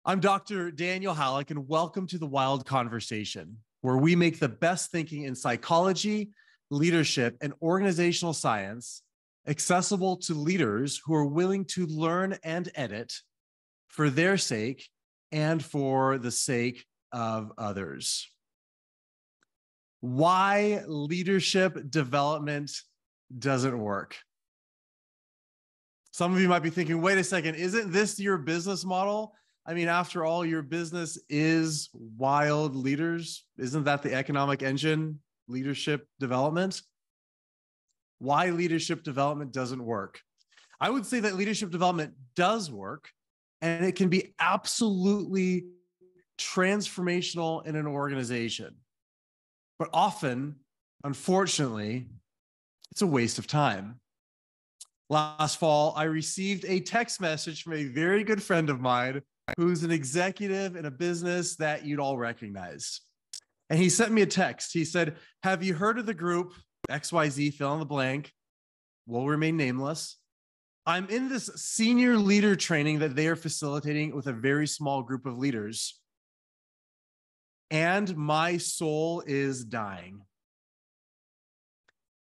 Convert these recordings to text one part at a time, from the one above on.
I'm Dr. Daniel Halleck, and welcome to the WiLD Conversation, where we make the best thinking in psychology, leadership, and organizational science accessible to leaders who are willing to learn and edit for their sake and for the sake of others. Why leadership development doesn't work. Some of you might be thinking, wait a second, isn't this your business model? I mean, after all, your business is WiLD Leaders. Isn't that the economic engine, leadership development? Why leadership development doesn't work? I would say that leadership development does work, and it can be absolutely transformational in an organization. But often, unfortunately, it's a waste of time. Last fall, I received a text message from a very good friend of mine who's an executive in a business that you'd all recognize. And he sent me a text. He said, have you heard of the group XYZ, fill in the blank, will remain nameless? I'm in this senior leader training that they are facilitating with a very small group of leaders. And my soul is dying.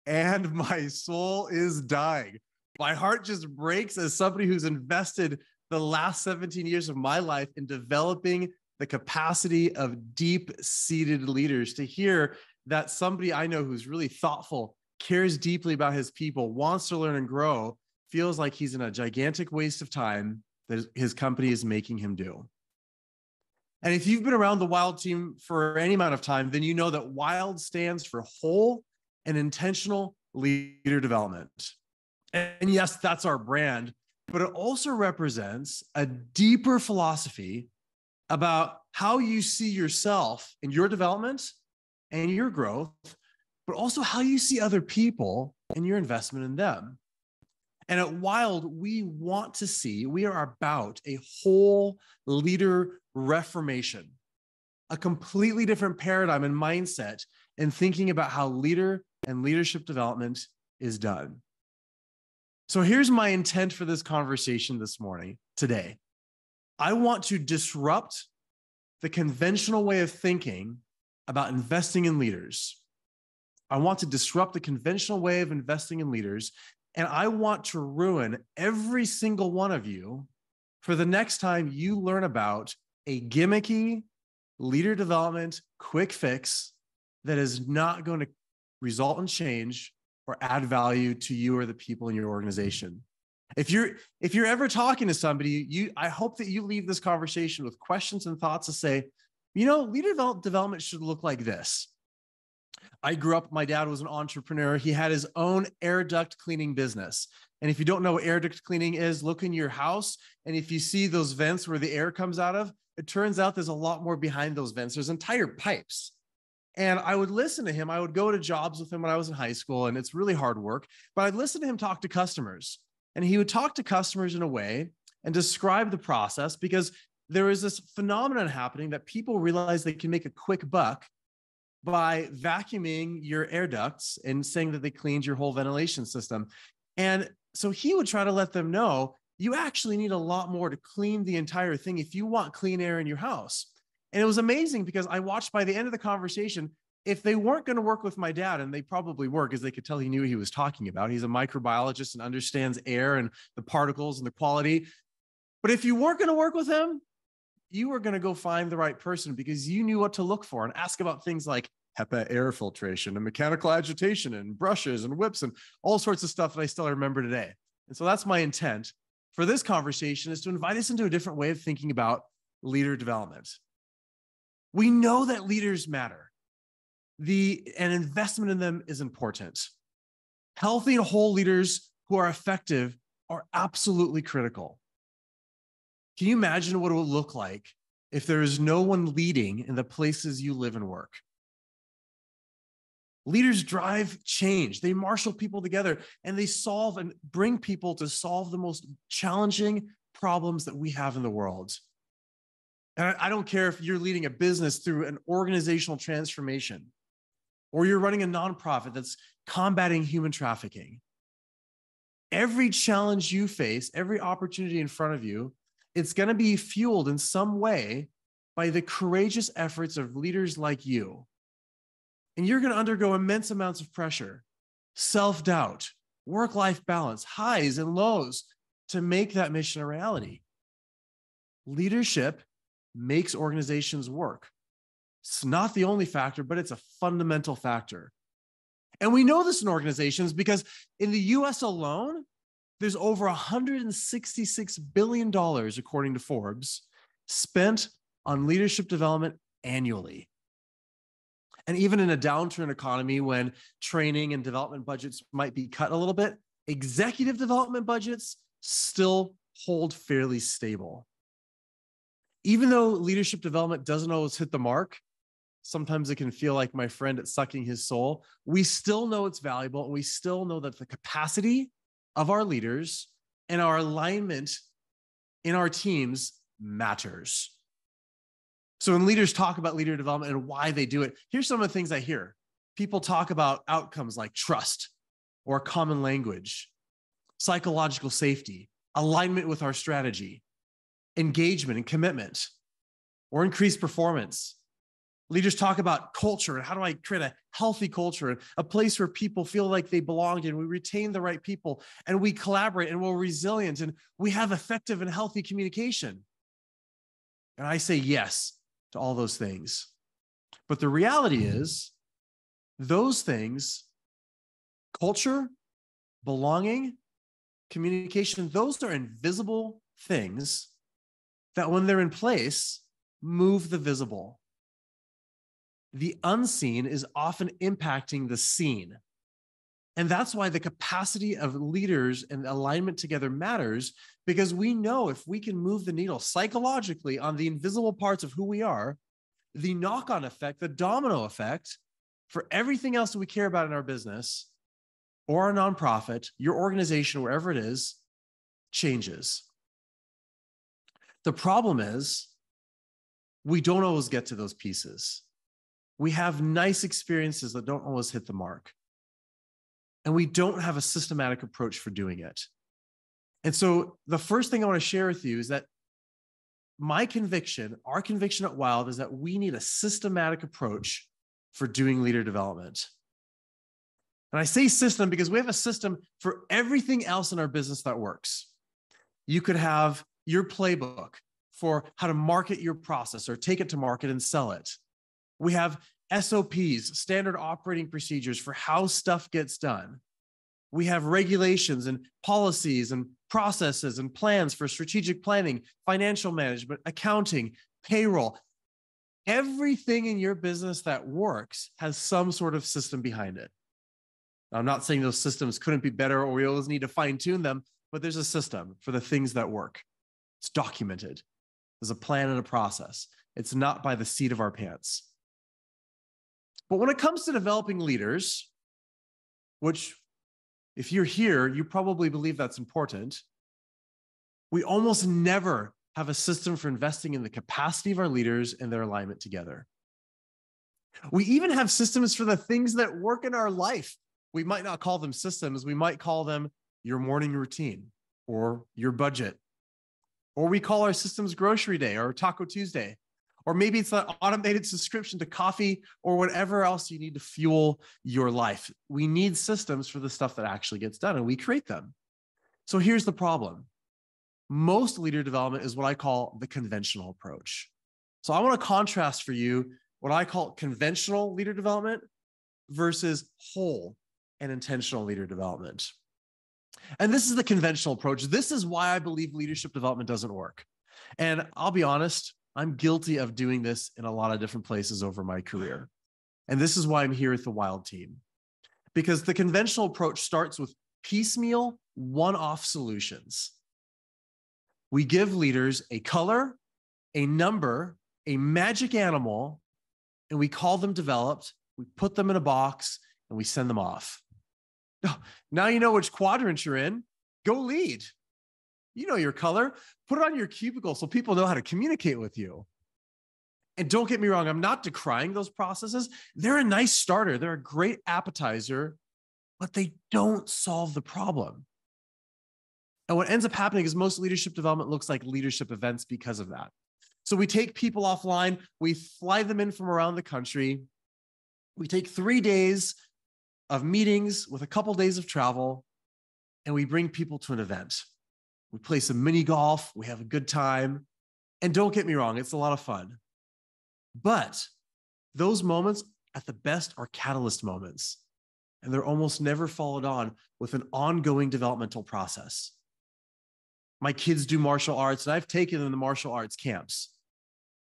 And my soul is dying. My heart just breaks as somebody who's invested the last 17 years of my life in developing the capacity of deep-seated leaders, to hear that somebody I know who's really thoughtful, cares deeply about his people, wants to learn and grow, feels like he's in a gigantic waste of time that his company is making him do. And if you've been around the WiLD team for any amount of time, then you know that WiLD stands for whole and intentional leader development. And yes, that's our brand, but it also represents a deeper philosophy about how you see yourself in your development and your growth, but also how you see other people and your investment in them. And at WiLD, we are about a whole leader reformation, a completely different paradigm and mindset in thinking about how leader and leadership development is done. So here's my intent for this conversation today. I want to disrupt the conventional way of thinking about investing in leaders. I want to disrupt the conventional way of investing in leaders, and I want to ruin every single one of you for the next time you learn about a gimmicky leader development quick fix that is not going to result in change or add value to you or the people in your organization. If you're ever talking to somebody, I hope that you leave this conversation with questions and thoughts to say, leader development should look like this. I grew up, my dad was an entrepreneur. He had his own air duct cleaning business. And if you don't know what air duct cleaning is, look in your house. And if you see those vents where the air comes out of, it turns out there's a lot more behind those vents. There's entire pipes. And I would listen to him. I would go to jobs with him when I was in high school, and it's really hard work. But I'd listen to him talk to customers. And he would talk to customers in a way and describe the process, because there is this phenomenon happening that people realize they can make a quick buck by vacuuming your air ducts and saying that they cleaned your whole ventilation system. And so he would try to let them know, you actually need a lot more to clean the entire thing if you want clean air in your house. And it was amazing because I watched by the end of the conversation, if they weren't going to work with my dad, and they probably were because they could tell he knew what he was talking about. He's a microbiologist and understands air and the particles and the quality. But if you weren't going to work with him, you were going to go find the right person because you knew what to look for and ask about things like HEPA air filtration and mechanical agitation and brushes and whips and all sorts of stuff that I still remember today. And so that's my intent for this conversation, is to invite us into a different way of thinking about leader development. We know that leaders matter. And investment in them is important. Healthy and whole leaders who are effective are absolutely critical. Can you imagine what it will look like if there is no one leading in the places you live and work? Leaders drive change. They marshal people together, and they solve and bring people to solve the most challenging problems that we have in the world. And I don't care if you're leading a business through an organizational transformation, or you're running a nonprofit that's combating human trafficking. Every challenge you face, every opportunity in front of you, It's going to be fueled in some way by the courageous efforts of leaders like you. And you're going to undergo immense amounts of pressure, self-doubt, work-life balance, highs and lows to make that mission a reality. Leadership makes organizations work. It's not the only factor, but it's a fundamental factor. And we know this in organizations because in the US alone, there's over $166 billion, according to Forbes, spent on leadership development annually. And even in a downturn economy, when training and development budgets might be cut a little bit, executive development budgets still hold fairly stable. Even though leadership development doesn't always hit the mark, sometimes it can feel like my friend at sucking his soul, we still know it's valuable, and we still know that the capacity of our leaders and our alignment in our teams matters. So when leaders talk about leader development and why they do it, here's some of the things I hear. People talk about outcomes like trust or common language, psychological safety, alignment with our strategy, engagement and commitment, or increased performance. Leaders talk about culture and how do I create a healthy culture, and a place where people feel like they belong, and we retain the right people, and we collaborate, and we're resilient, and we have effective and healthy communication. And I say yes to all those things. But the reality is, those things, culture, belonging, communication, those are invisible things that when they're in place, move the visible. The unseen is often impacting the seen. And that's why the capacity of leaders and alignment together matters, because we know if we can move the needle psychologically on the invisible parts of who we are, the knock-on effect, the domino effect for everything else that we care about in our business or our nonprofit, your organization, wherever it is, changes. The problem is we don't always get to those pieces. We have nice experiences that don't always hit the mark. And we don't have a systematic approach for doing it. And so the first thing I want to share with you is that my conviction, our conviction at WiLD, is that we need a systematic approach for doing leader development. And I say system because we have a system for everything else in our business that works. You could have your playbook for how to market your process or take it to market and sell it. We have SOPs, standard operating procedures for how stuff gets done. We have regulations and policies and processes and plans for strategic planning, financial management, accounting, payroll. Everything in your business that works has some sort of system behind it. Now, I'm not saying those systems couldn't be better or we always need to fine-tune them, but there's a system for the things that work. It's documented. There's a plan and a process. It's not by the seat of our pants. But when it comes to developing leaders, which if you're here, you probably believe that's important, we almost never have a system for investing in the capacity of our leaders and their alignment together. We even have systems for the things that work in our life. We might not call them systems. We might call them your morning routine or your budget. Or we call our systems grocery day or Taco Tuesday. Or maybe it's an automated subscription to coffee or whatever else you need to fuel your life. We need systems for the stuff that actually gets done, and we create them. So here's the problem. Most leader development is what I call the conventional approach. So I want to contrast for you what I call conventional leader development versus whole and intentional leader development. And this is the conventional approach. This is why I believe leadership development doesn't work. And I'll be honest, I'm guilty of doing this in a lot of different places over my career. And this is why I'm here at the WiLD team. Because the conventional approach starts with piecemeal, one-off solutions. We give leaders a color, a number, a magic animal, and we call them developed, we put them in a box, and we send them off. Now you know which quadrant you're in. Go lead. You know your color. Put it on your cubicle so people know how to communicate with you. And don't get me wrong, I'm not decrying those processes. They're a nice starter. They're a great appetizer, but they don't solve the problem. And what ends up happening is most leadership development looks like leadership events because of that. So we take people offline, we fly them in from around the country. We take 3 days of meetings with a couple days of travel, and we bring people to an event. We play some mini golf, we have a good time. And don't get me wrong, it's a lot of fun. But those moments at the best are catalyst moments, and they're almost never followed on with an ongoing developmental process. My kids do martial arts, and I've taken them to martial arts camps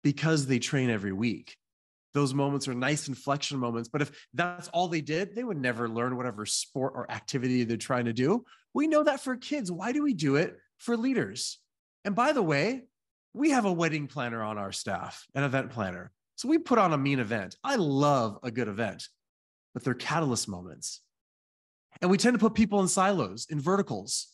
because they train every week. Those moments are nice inflection moments, but if that's all they did, they would never learn whatever sport or activity they're trying to do. We know that for kids. Why do we do it for leaders? And by the way, we have a wedding planner on our staff, an event planner. So we put on a mean event. I love a good event, but they're catalyst moments. And we tend to put people in silos, in verticals.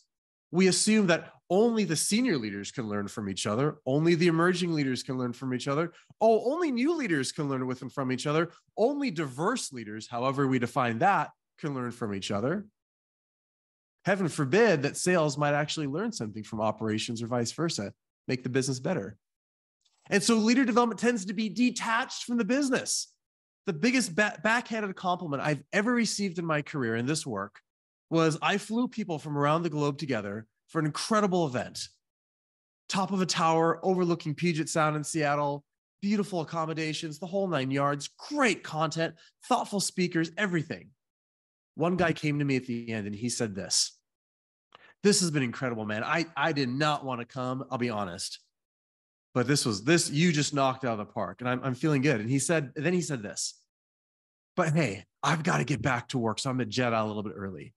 We assume that only the senior leaders can learn from each other. Only the emerging leaders can learn from each other. Oh, only new leaders can learn with and from each other. Only diverse leaders, however we define that, can learn from each other. Heaven forbid that sales might actually learn something from operations or vice versa, make the business better. And so leader development tends to be detached from the business. The biggest backhanded compliment I've ever received in my career in this work was I flew people from around the globe together for an incredible event. Top of a tower overlooking Puget Sound in Seattle, beautiful accommodations, the whole 9 yards, great content, thoughtful speakers, everything. One guy came to me at the end and he said this has been incredible, man. I did not want to come, I'll be honest. But this, you just knocked out of the park and I'm feeling good. And then he said this, but hey, I've got to get back to work. So I'm going to jet out a little bit early.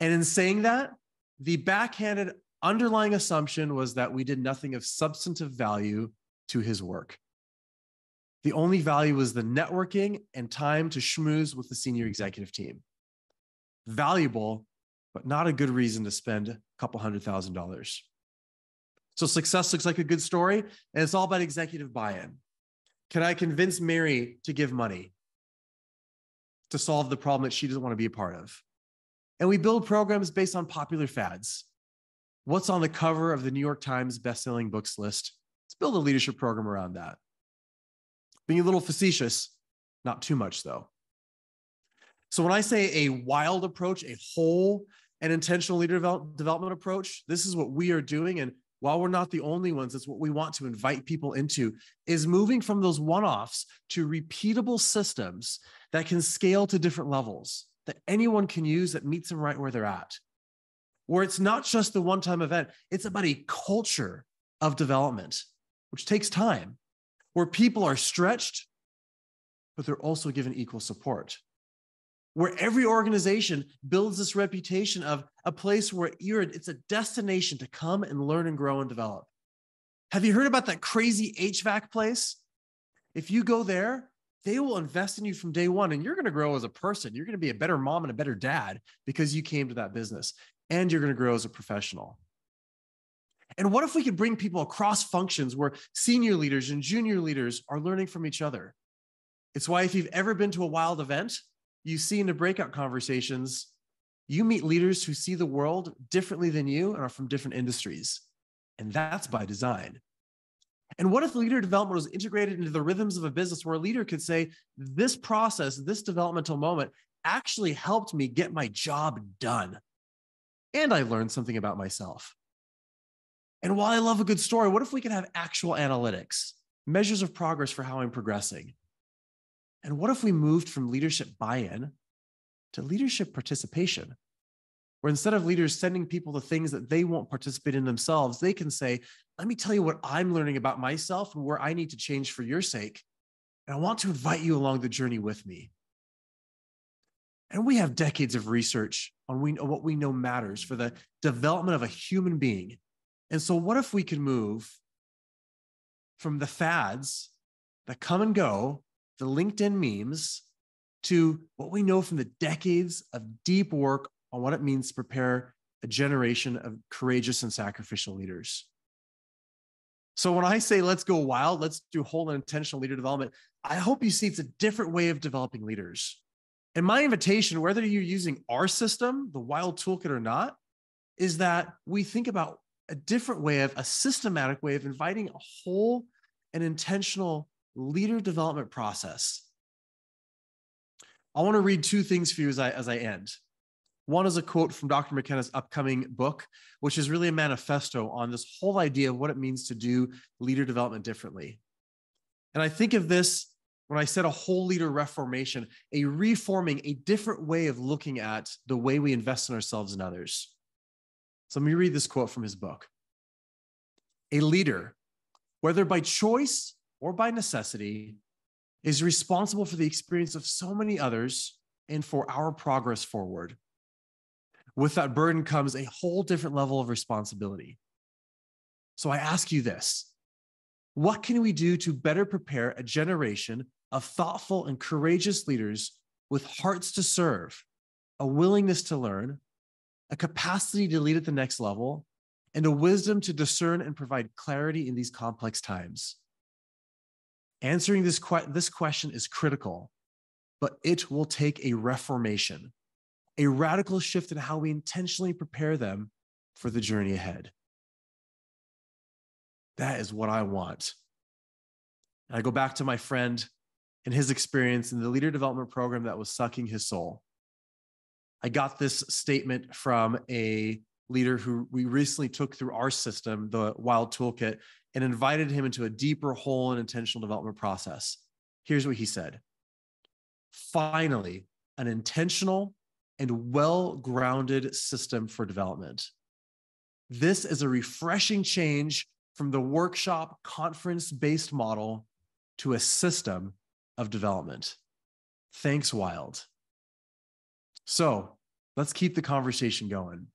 And in saying that, the backhanded underlying assumption was that we did nothing of substantive value to his work. The only value was the networking and time to schmooze with the senior executive team. Valuable, but not a good reason to spend a couple $100,000. So success looks like a good story, and it's all about executive buy-in. Can I convince Mary to give money to solve the problem that she doesn't want to be a part of? And we build programs based on popular fads. What's on the cover of the New York Times best-selling books list? Let's build a leadership program around that. Being a little facetious, not too much though. So when I say a WiLD approach, a whole and intentional leader development approach, this is what we are doing. And while we're not the only ones, it's what we want to invite people into, is moving from those one-offs to repeatable systems that can scale to different levels, that anyone can use that meets them right where they're at. Where it's not just the one-time event, it's about a culture of development, which takes time, where people are stretched, but they're also given equal support. Where every organization builds this reputation of a place where it's a destination to come and learn and grow and develop. Have you heard about that crazy HVAC place? If you go there, they will invest in you from day one, and you're going to grow as a person. You're going to be a better mom and a better dad because you came to that business, and you're going to grow as a professional. And what if we could bring people across functions where senior leaders and junior leaders are learning from each other? It's why if you've ever been to a WiLD event, you see in the breakout conversations, you meet leaders who see the world differently than you and are from different industries. And that's by design. And what if leader development was integrated into the rhythms of a business where a leader could say, this process, this developmental moment actually helped me get my job done. And I learned something about myself. And while I love a good story, what if we could have actual analytics, measures of progress for how I'm progressing? And what if we moved from leadership buy-in to leadership participation, where instead of leaders sending people to things that they won't participate in themselves, they can say, let me tell you what I'm learning about myself and where I need to change for your sake. And I want to invite you along the journey with me. And we have decades of research on what we know matters for the development of a human being. And so what if we could move from the fads that come and go, the LinkedIn memes, to what we know from the decades of deep work on what it means to prepare a generation of courageous and sacrificial leaders. So when I say, let's go wild, let's do whole and intentional leader development, I hope you see it's a different way of developing leaders. And my invitation, whether you're using our system, the WiLD toolkit or not, is that we think about a different way a systematic way of inviting a whole and intentional leader development process. I want to read two things for you as I end. One is a quote from Dr. McKenna's upcoming book, which is really a manifesto on this whole idea of what it means to do leader development differently. And I think of this when I said a whole leader reformation, a reforming, a different way of looking at the way we invest in ourselves and others. So let me read this quote from his book. A leader, whether by choice or by necessity, is responsible for the experience of so many others and for our progress forward. With that burden comes a whole different level of responsibility. So I ask you this: what can we do to better prepare a generation of thoughtful and courageous leaders with hearts to serve, a willingness to learn, a capacity to lead at the next level, and a wisdom to discern and provide clarity in these complex times? Answering this question is critical, but it will take a reformation, a radical shift in how we intentionally prepare them for the journey ahead. That is what I want. And I go back to my friend and his experience in the leader development program that was sucking his soul. I got this statement from a leader who we recently took through our system, the WiLD toolkit, and invited him into a deeper, whole, and intentional development process. Here's what he said: finally, an intentional and well-grounded system for development. This is a refreshing change from the workshop conference-based model to a system of development. Thanks, WiLD. So let's keep the conversation going.